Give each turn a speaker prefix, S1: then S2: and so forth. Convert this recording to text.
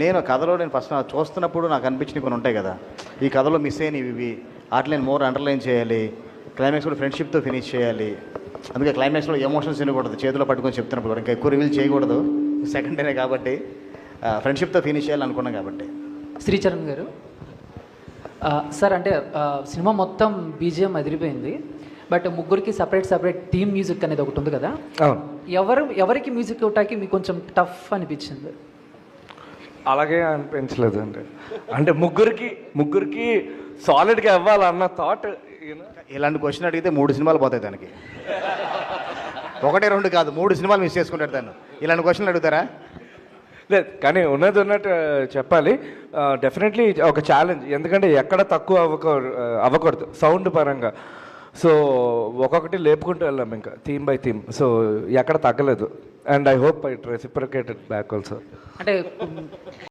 S1: నేను ఫస్ట్ చూస్తున్నప్పుడు నాకు అనిపించినవి కొన్ని ఉంటాయి కదా, ఈ కథలో మిస్ అయినవి ఇవి, వాటిని నేను మోర్ అండర్లైన్ చేయాలి, క్లైమాక్స్ కూడా ఫ్రెండ్షిప్తో ఫినిష్ చేయాలి. అందుకే క్లైమాక్స్లో ఎమోషన్స్ వినకూడదు, చేతిలో పట్టుకొని చెప్తున్నప్పుడు కూడా ఇంకా ఎక్కువ రివీల్ చేయకూడదు, సెకండ్ డేనే కాబట్టి ఫ్రెండ్షిప్తో ఫినిష్ చేయాలి అనుకున్నాం కాబట్టి.
S2: శ్రీచరణ్ గారు సార్, అంటే సినిమా మొత్తం బీజిఎం అదిరిపోయింది, బట్ ముగ్గురికి సపరేట్ థీమ్ మ్యూజిక్ అనేది ఒకటి ఉంది కదా, ఎవరికి మ్యూజిక్ ఇవ్వటానికి మీకు కొంచెం టఫ్ అనిపించింది?
S3: అలాగే అనిపించలేదు అండి, అంటే ముగ్గురికి సాలిడ్గా ఇవ్వాలన్న థాట్.
S1: ఇలాంటి క్వశ్చన్ అడిగితే 3 సినిమాలు పోతాయి దానికి, 1 2 కాదు 3 సినిమాలు మిస్ చేసుకుంటాడు తను. ఇలాంటి క్వశ్చన్లు అడుగుతారా?
S3: లేదు, కానీ ఉన్నట్టు చెప్పాలి. డెఫినెట్లీ ఒక ఛాలెంజ్, ఎందుకంటే ఎక్కడ తక్కువ అవ్వకూడదు సౌండ్ పరంగా. సో ఒక్కొక్కటి లేపుకుంటూ వెళ్ళాం ఇంకా థీమ్ బై థీమ్, సో ఎక్కడ తగ్గలేదు. And I hope it reciprocated back also.
S2: అంటే